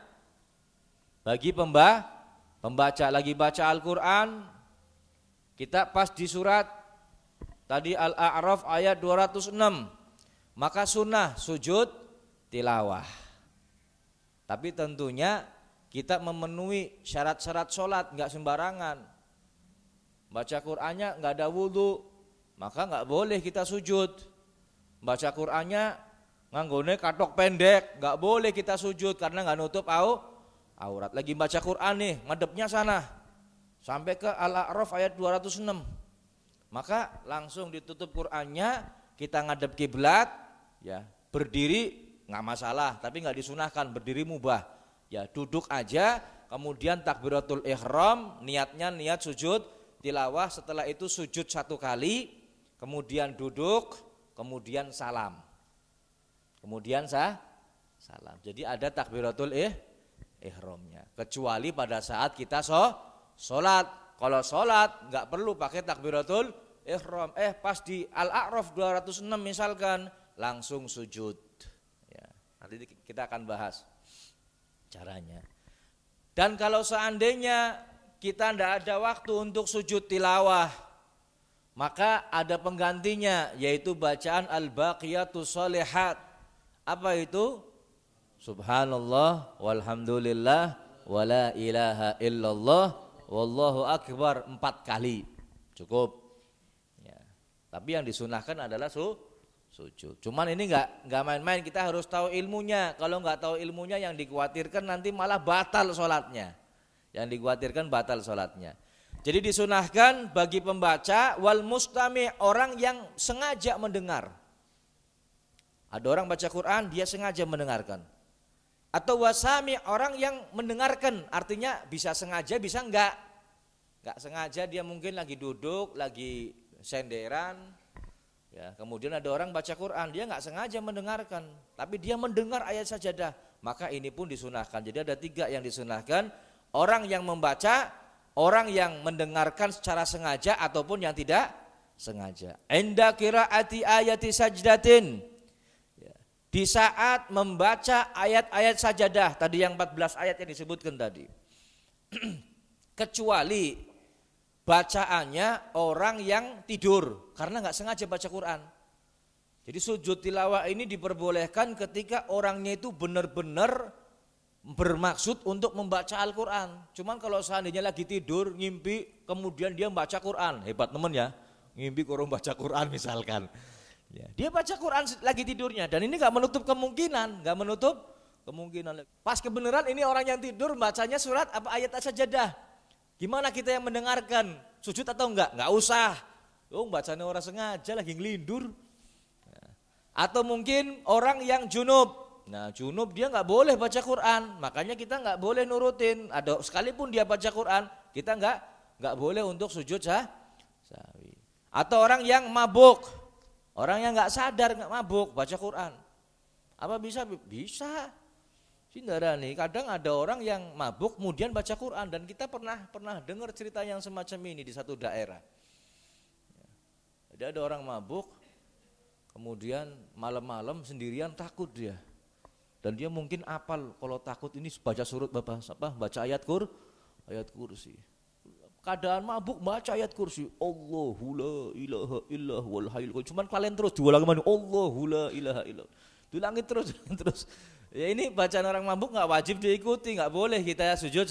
Bagi pembaca lagi baca Al-Quran, kita pas di surat tadi Al-A'raf ayat 206, maka sunnah sujud tilawah. Tapi tentunya kita memenuhi syarat-syarat sholat, nggak sembarangan. Baca Qur'annya nggak ada wudhu, maka nggak boleh kita sujud. Baca Qur'annya nganggone katok pendek, nggak boleh kita sujud karena nggak nutup aurat. Lagi baca Quran nih, madepnya sana sampai ke Al-A'raf ayat 206, maka langsung ditutup Qur'annya, kita ngadep kiblat, ya berdiri nggak masalah, tapi nggak disunahkan, berdiri mubah, ya duduk aja, kemudian takbiratul ihram, niatnya niat sujud tilawah, setelah itu sujud 1 kali, kemudian duduk, kemudian salam. Kemudian salam. Jadi ada takbiratul ihramnya. Kecuali pada saat kita sholat. Kalau sholat nggak perlu pakai takbiratul ihram. Pas di Al-A'raf 206 misalkan langsung sujud. Ya, nanti kita akan bahas caranya. Dan kalau seandainya kita tidak ada waktu untuk sujud tilawah, maka ada penggantinya, yaitu bacaan al-baqiyatus sholihat. Apa itu? Subhanallah walhamdulillah wala ilaha illallah wallahu akbar 4 kali. Cukup. Ya. Tapi yang disunahkan adalah sujud. Cuman ini enggak main-main, kita harus tahu ilmunya. Kalau enggak tahu ilmunya, yang dikhawatirkan nanti malah batal sholatnya. Yang dikhawatirkan batal sholatnya. Jadi disunahkan bagi pembaca wal mustami', orang yang sengaja mendengar. Ada orang baca Quran, dia sengaja mendengarkan. Atau wasami', orang yang mendengarkan, artinya bisa sengaja bisa enggak. nggak sengaja dia mungkin lagi duduk, lagi senderan, ya, kemudian ada orang baca Quran, dia nggak sengaja mendengarkan, tapi dia mendengar ayat sajadah, maka ini pun disunahkan. Jadi ada 3 yang disunahkan, orang yang membaca, orang yang mendengarkan secara sengaja ataupun yang tidak sengaja. Inda qiraati ayati sajdatin, ya, di saat membaca ayat-ayat sajadah, tadi yang 14 ayat yang disebutkan tadi. Kecuali bacaannya orang yang tidur karena nggak sengaja baca Quran. Jadi sujud tilawah ini diperbolehkan ketika orangnya itu benar-benar bermaksud untuk membaca Al-Quran. Cuman kalau seandainya lagi tidur, ngimpi, kemudian dia membaca Quran, hebat temen ya, ngimpi kurang baca Quran misalkan. Ya, dia baca Quran lagi tidurnya, dan ini nggak menutup kemungkinan, Pas kebenaran ini orang yang tidur bacanya surat apa ayat sajadah. Gimana kita yang mendengarkan, sujud atau enggak? Enggak usah. Bacanya orang sengaja lagi ngelindur. Atau mungkin orang yang junub. Nah, junub dia enggak boleh baca Quran, makanya kita enggak boleh nurutin. Ada sekalipun dia baca Quran, kita enggak boleh untuk sujud sahwi. Atau orang yang mabuk. Orang yang enggak sadar, enggak mabuk baca Quran. Apa bisa? Bisa. Sindarani, kadang ada orang yang mabuk kemudian baca Quran, dan kita pernah dengar cerita yang semacam ini di satu daerah. Jadi ada orang mabuk, kemudian malam-malam sendirian takut dia, dan dia mungkin apal kalau takut ini baca surat baca ayat kursi. Keadaan mabuk baca ayat kursi, Allahu la ilaha illallah wal hayyul qayyum. Cuman kalian terus diulang mana, Allahu la ilaha illallah. Diulangi terus. Ya, ini bacaan orang mabuk nggak wajib diikuti, nggak boleh kita sujud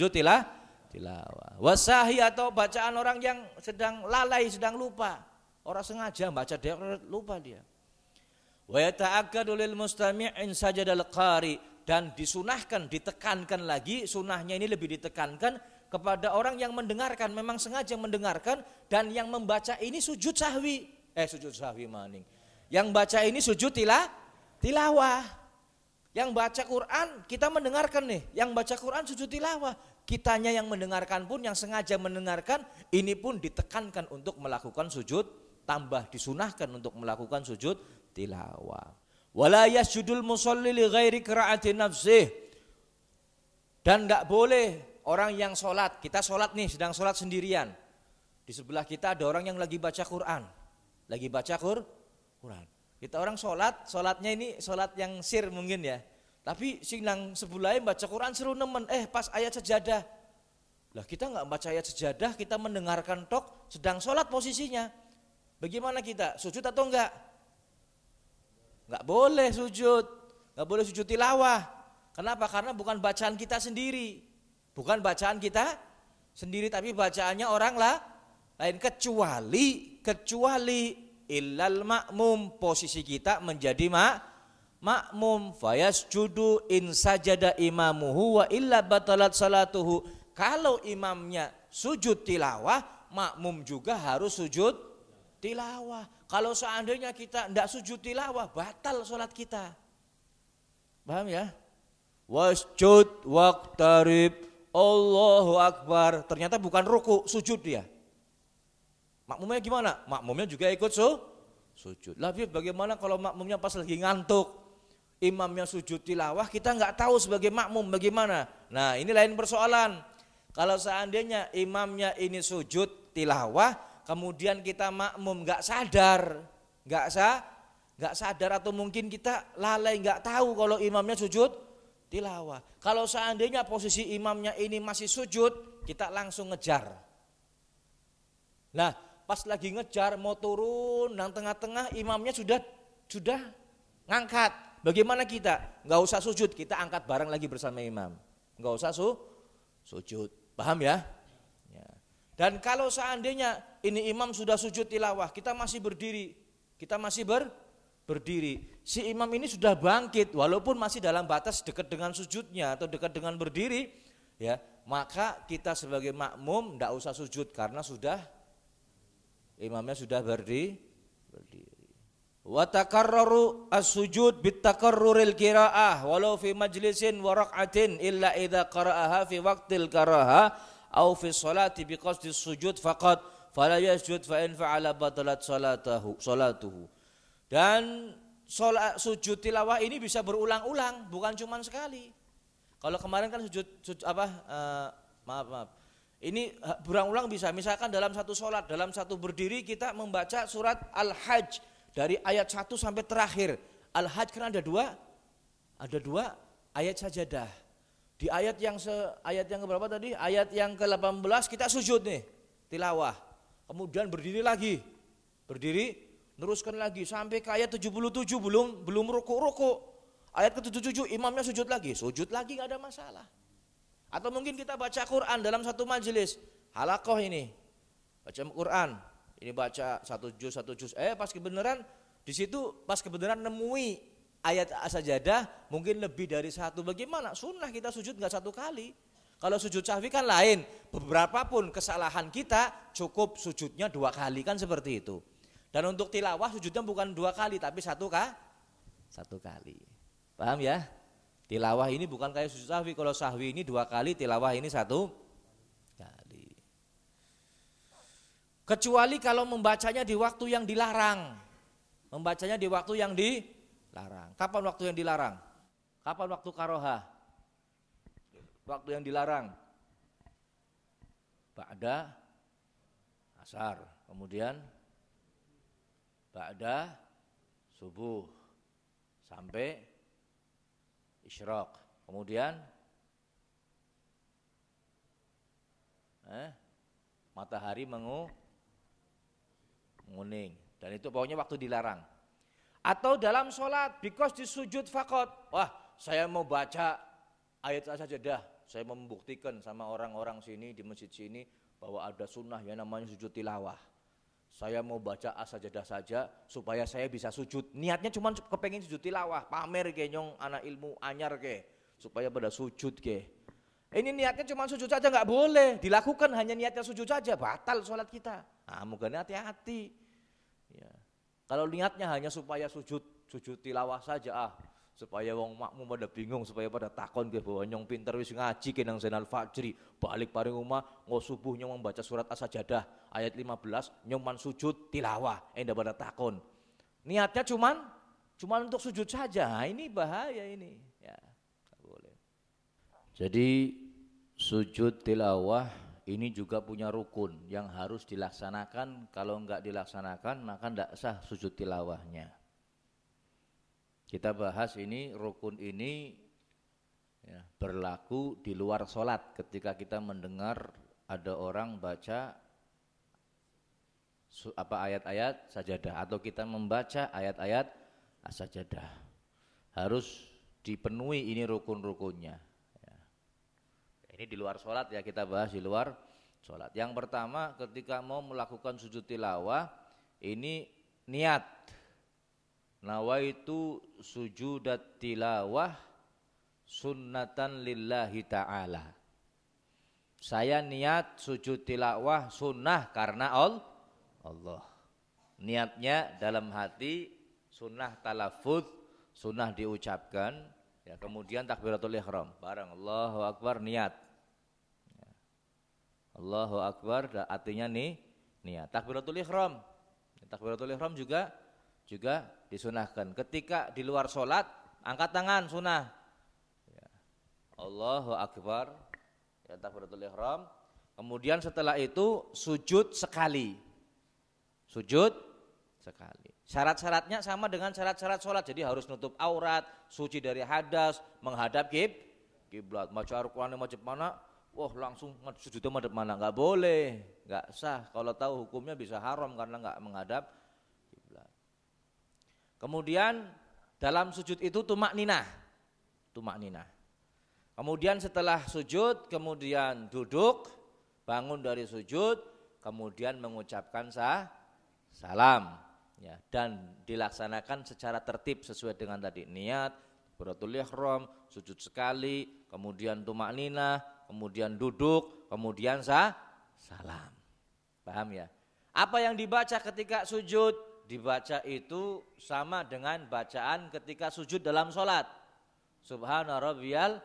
tilawah. Wasahi atau bacaan orang yang sedang lalai, sedang lupa, orang sengaja baca dia lupa dia. Wa yata'akkadu lil mustami'in sajadal qari, dan disunahkan, ditekankan lagi, sunahnya ini lebih ditekankan kepada orang yang mendengarkan, memang sengaja mendengarkan, dan yang membaca ini sujud sahwi maning. Yang baca ini sujud tilawah. Yang baca Quran kita mendengarkan nih, yang baca Quran sujud tilawah. Kitanya yang mendengarkan pun, yang sengaja mendengarkan, ini pun ditekankan untuk melakukan sujud, tambah disunahkan untuk melakukan sujud tilawah. Wala yasjudul musalli li ghairi qiraati nafsih. Dan enggak boleh orang yang sholat, kita sholat nih, sedang sholat sendirian, di sebelah kita ada orang yang lagi baca Quran, Kita orang sholatnya ini sholat yang sir mungkin ya, tapi sinang sebelahnya baca Quran seru nemen, pas ayat sajadah. Lah kita nggak baca ayat sajadah, kita mendengarkan tok, sedang sholat posisinya. Bagaimana kita? Sujud atau enggak? Nggak boleh sujud tilawah. Kenapa? Karena bukan bacaan kita sendiri, tapi bacaannya orang lain, kecuali illal ma'mum, posisi kita menjadi makmum. Fayasjudu in sajada imamuhu wa illa batalat salatuhu. Kalau imamnya sujud tilawah, makmum juga harus sujud tilawah. Kalau seandainya kita tidak sujud tilawah, batal sholat kita. Paham ya? Wasjud waqtarib, Allahu Akbar. Ternyata bukan ruku, sujud dia. Makmumnya gimana? Makmumnya juga ikut sujud. Tapi bagaimana kalau makmumnya pas lagi ngantuk, imamnya sujud tilawah, kita nggak tahu sebagai makmum bagaimana? Nah, ini lain persoalan. Kalau seandainya imamnya ini sujud tilawah, kemudian kita makmum nggak sadar atau mungkin kita lalai nggak tahu kalau imamnya sujud tilawah. Kalau seandainya posisi imamnya ini masih sujud, kita langsung ngejar. Nah, pas lagi ngejar mau turun, nang tengah-tengah imamnya sudah ngangkat. Bagaimana kita? Nggak usah sujud, kita angkat bareng lagi bersama imam. Nggak usah sujud. Paham ya? Ya. Dan kalau seandainya ini imam sudah sujud tilawah, kita masih berdiri. Si imam ini sudah bangkit, walaupun masih dalam batas dekat dengan sujudnya atau dekat dengan berdiri, ya, maka kita sebagai makmum nggak usah sujud karena imamnya sudah berdiri. Wa takarraru as-sujud bit takarruril qiraah walau fi majlisin wa raq'atin illa idza qara'aha fi waqtil karaha au fi sholati biqasdi sujud faqad fala yasjud fa in fa'ala batalat salatuhu. Dan sujud tilawah ini bisa berulang-ulang, bukan cuma sekali. Kalau kemarin kan maaf. Ini berulang-ulang bisa. Misalkan dalam satu sholat, dalam satu berdiri kita membaca surat Al-Hajj dari ayat 1 sampai terakhir. Al-Hajj kan ada dua ayat sajadah. Di ayat yang keberapa tadi? Ayat yang ke-18 kita sujud nih, tilawah. Kemudian berdiri lagi. Berdiri, teruskan lagi sampai ke ayat 77 belum ruku. Ayat ke-77 imamnya sujud lagi enggak ada masalah. Atau mungkin kita baca Quran dalam satu majelis, halaqah ini. Baca Quran, ini baca satu juz. Pas kebenaran di situ nemui ayat sajadah mungkin lebih dari satu. Bagaimana? Sunnah kita sujud enggak satu kali. Kalau sujud sahwi kan lain. Beberapa pun kesalahan kita cukup sujudnya 2 kali kan seperti itu. Dan untuk tilawah sujudnya bukan 2 kali tapi satu kali. Paham ya? Tilawah ini bukan kayak sujud sahwi. Kalau sahwi ini 2 kali, tilawah ini 1 kali. Kecuali kalau membacanya di waktu yang dilarang. Membacanya di waktu yang dilarang. Kapan waktu yang dilarang? Kapan waktu karohah? Waktu yang dilarang. Ba'da asar. Kemudian ba'da subuh. Sampai isyraq, kemudian matahari menguning, dan itu pokoknya waktu dilarang. Atau dalam sholat, because di sujud faqat, wah saya mau baca ayat sajadah, saya membuktikan sama orang-orang sini di masjid sini bahwa ada sunnah yang namanya sujud tilawah. Saya mau baca as-sajadah saja supaya saya bisa sujud. Niatnya cuma kepengen sujud tilawah, pamer ke nyong anak ilmu anyar ke, supaya pada sujud ke. Ini niatnya cuma sujud saja nggak boleh, dilakukan hanya niatnya sujud saja, batal sholat kita. Muganya hati-hati. Ya. Kalau niatnya hanya supaya sujud tilawah saja, supaya wong makmum pada bingung, supaya pada takon ke bahwa nyong pinter wis ngaji ke nang Zainal Fajri, balik paring rumah ngo subuh nyong membaca surat as-sajadah ayat 15 nyong man sujud tilawah, ndak pada takon. Niatnya cuman untuk sujud saja. Ini bahaya ini. Ya, enggak boleh. Jadi sujud tilawah ini juga punya rukun yang harus dilaksanakan. Kalau enggak dilaksanakan maka enggak sah sujud tilawahnya. Kita bahas ini, rukun ini ya, berlaku di luar sholat ketika kita mendengar ada orang baca ayat-ayat sajadah atau kita membaca ayat-ayat sajadah. Harus dipenuhi ini rukun-rukunnya. Ya. Ini di luar sholat ya, kita bahas di luar sholat. Yang pertama ketika mau melakukan sujud tilawah ini niat. Nawaitu sujudat tilawah sunnatan lillahi ta'ala. Saya niat sujud tilawah sunnah karena Allah. Niatnya dalam hati, sunnah talafudz, sunnah diucapkan, ya, kemudian takbiratul ihram, bareng Allahu Akbar niat. Ya. Allahu Akbar artinya niat. Takbiratul ihram. Takbiratul ihram juga disunahkan. Ketika di luar sholat, angkat tangan sunnah. Ya. Allahu Akbar, ya, takbiratul ihram. Kemudian setelah itu sujud sekali. Syarat-syaratnya sama dengan syarat-syarat sholat. Jadi harus nutup aurat, suci dari hadas, menghadap kiblat. Maca Al-Quran macam mana? Wah langsung sujudnya madhab mana? Nggak boleh, nggak sah. Kalau tahu hukumnya bisa haram karena nggak menghadap. Kemudian dalam sujud itu tumak ninah. Kemudian setelah sujud, kemudian duduk, bangun dari sujud, kemudian mengucapkan salam, ya, dan dilaksanakan secara tertib sesuai dengan tadi niat, takbiratul ihram, sujud sekali, kemudian tumak ninah, kemudian duduk, kemudian salam. Paham ya? Apa yang dibaca ketika sujud? Dibaca itu sama dengan bacaan ketika sujud dalam sholat. Subhana rabbiyal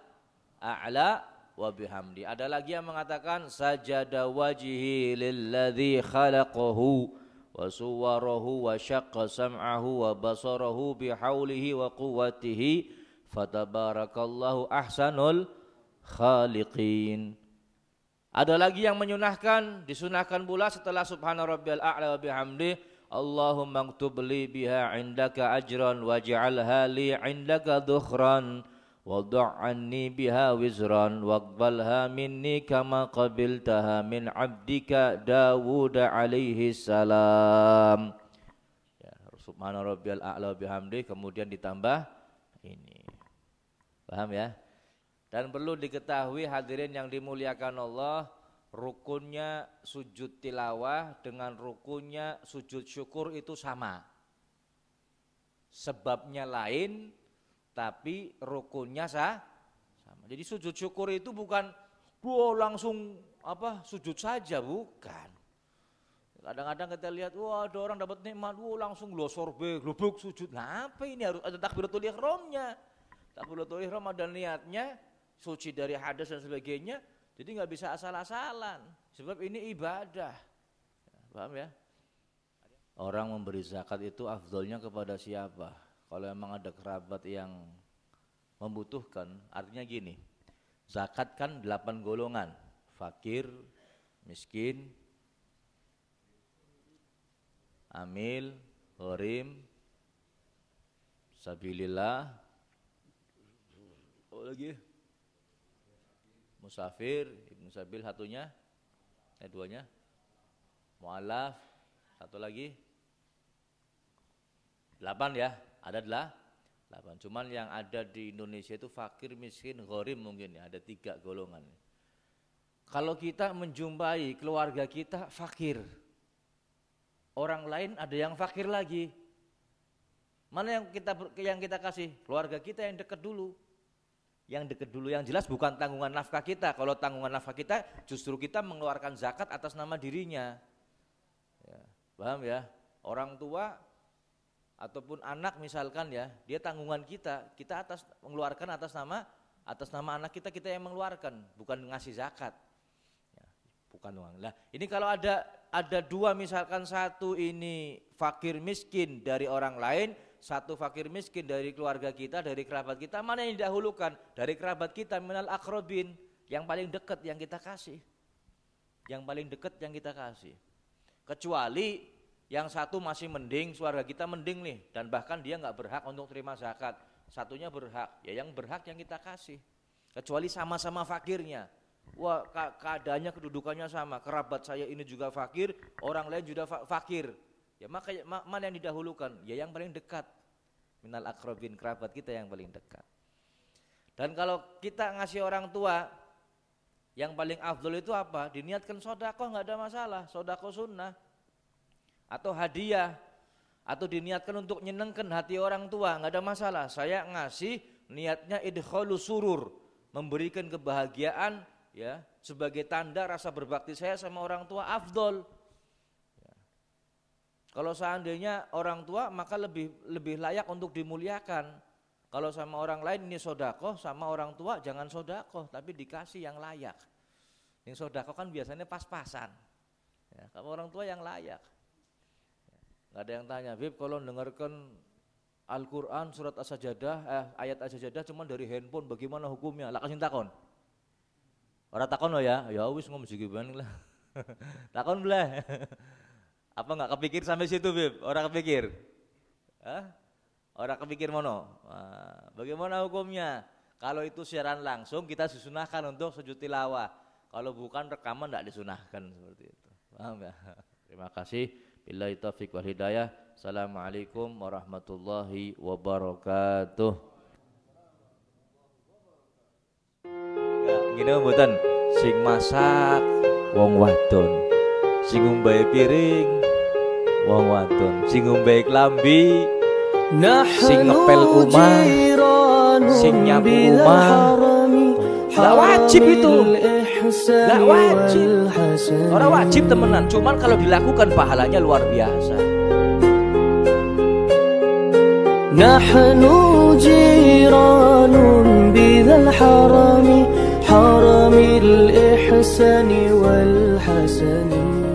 a'la wa bihamdi. Ada lagi yang mengatakan sajada wajhi lilladzi khalaqahu wa suwarahu wa syaqqa sam'ahu wa basarahu bihaulihi wa quwwatihi fatabarakallahu ahsanul khaliqin. Ada lagi yang menyunahkan, disunahkan pula setelah subhana rabbiyal a'la wa bihamdi, Allahumma aktub li biha indaka ajran waj'alha li indaka dhukhran wad'anni biha wizran waqbalha minni kama qabiltaha min abdika Dawud alaihi salam. Ya, subhana rabbiyal a'la wa bihamdi kemudian ditambah ini. Paham ya? Dan perlu diketahui hadirin yang dimuliakan Allah, rukunnya sujud tilawah dengan rukunnya sujud syukur itu sama. Sebabnya lain tapi rukunnya sama. Jadi sujud syukur itu bukan langsung sujud saja, bukan. Kadang-kadang kita lihat ada orang dapat nikmat langsung sorbe glubuk sujud. Nah, apa ini, harus ada takbiratul ihramnya. Takbiratul ihram ada niatnya, suci dari hadas dan sebagainya, jadi nggak bisa asal-asalan, sebab ini ibadah. Paham ya? Orang memberi zakat itu afdolnya kepada siapa? Kalau memang ada kerabat yang membutuhkan, artinya gini, zakat kan 8 golongan, fakir, miskin, amil, gharim, sabilillah, lagi musafir, ibnu sabil satunya, duanya, mu'alaf, satu lagi, 8 ya, ada 8. Cuman yang ada di Indonesia itu fakir, miskin, gharim mungkin ya, ada 3 golongan. Kalau kita menjumpai keluarga kita fakir, orang lain ada yang fakir lagi, mana yang kita kasih? Keluarga kita yang dekat dulu. Yang dekat dulu, yang jelas bukan tanggungan nafkah kita. Kalau tanggungan nafkah kita, justru kita mengeluarkan zakat atas nama dirinya. Ya, paham ya? Orang tua ataupun anak misalkan ya, dia tanggungan kita mengeluarkan atas nama anak kita yang mengeluarkan, bukan ngasih zakat. Ya, bukan uang. Nah, ini kalau ada 2 misalkan, satu ini fakir miskin dari orang lain, satu fakir miskin dari keluarga kita, dari kerabat kita, mana yang didahulukan? Dari kerabat kita, minal akrobin, yang paling dekat yang kita kasih. Yang paling dekat yang kita kasih. Kecuali yang satu masih mending, keluarga kita mending nih, dan bahkan dia nggak berhak untuk terima zakat. Satunya berhak, ya yang berhak yang kita kasih. Kecuali sama-sama fakirnya. Wah, keadaannya, kedudukannya sama, kerabat saya ini juga fakir, orang lain juga fakir. Ya maka mana yang didahulukan? Ya yang paling dekat. Minal akrobin, kerabat kita yang paling dekat. Dan kalau kita ngasih orang tua, yang paling afdol itu apa? Diniatkan sedekah, nggak ada masalah, sedekah sunnah atau hadiah, atau diniatkan untuk nyenengkan hati orang tua, nggak ada masalah. Saya ngasih niatnya idkhalus surur, memberikan kebahagiaan ya, sebagai tanda rasa berbakti saya sama orang tua, afdol. Kalau seandainya orang tua, maka lebih layak untuk dimuliakan. Kalau sama orang lain ini sedekah, sama orang tua jangan sedekah, tapi dikasih yang layak. Yang sedekah kan biasanya pas-pasan. Ya, kalau orang tua yang layak. Nggak ada yang tanya, Bib, kalau dengarkan Al-Quran surat As-Sajadah, ayat As-Sajadah cuma dari handphone, bagaimana hukumnya? Lah kasih takon. Orang takon loh ya wis ngomong gimana lah. Takon belah. Apa nggak kepikir sampai situ, Bib? Orang kepikir? Orang kepikir mono. Nah, bagaimana hukumnya? Kalau itu siaran langsung kita disunahkan untuk sujud tilawah. Kalau bukan rekaman tidak disunahkan seperti itu. Paham ya? Terima kasih. Billahi taufiq wal hidayah. Assalamualaikum warahmatullahi wabarakatuh. Ya, gini mboten sing masak wong wadon, sing ngumbahi piring wong wadon, sing ngumbahi klambi, sing ngepel omah, sing nyapu omah. Gak wajib itu, gak wajib. Orang wajib temenan, cuman kalau dilakukan pahalanya luar biasa. Nahnu jiranun bidzal harami الحسن والحسن